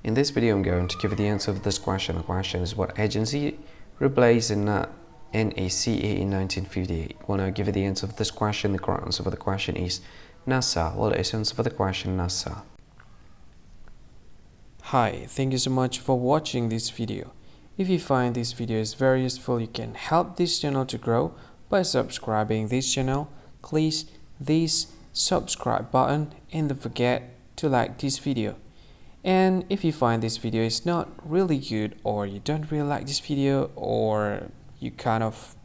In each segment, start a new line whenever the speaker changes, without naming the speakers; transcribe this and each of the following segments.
In this video, I'm going to give you the answer of this question. The question is, what agency replaced the NACA in 1958? When I give you the answer of this question, the correct answer for the question is NASA. What is the answer for the question? NASA.
Hi, thank you so much for watching this video. If you find this video is very useful, you can help this channel to grow by subscribing this channel. Click this subscribe button and don't forget to like this video. And if you find this video is not really good, or you don't really like this video, or you kind of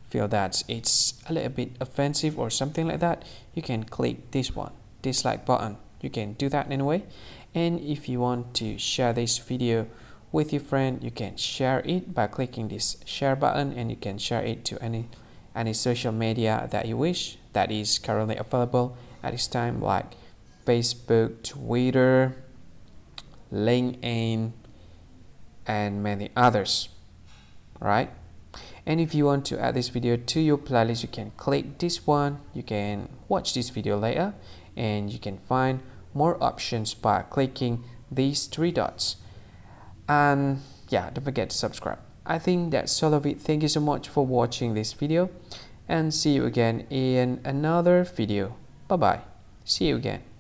feel that it's a little bit offensive or something like that, you can click this one, dislike button. You can do that anyway. And if you want to share this video with your friend, you can share it by clicking this share button, and you can share it to any social media that you wish that is currently available at this time, like Facebook, Twitter, LinkedIn, and many others, right? And if you want to add this video to your playlist, you can click this one. You can watch this video later, and you can find more options by clicking these three dots. And yeah, don't forget to subscribe. I think that's all of it. Thank you so much for watching this video, and see you again in another video. Bye bye. See you again.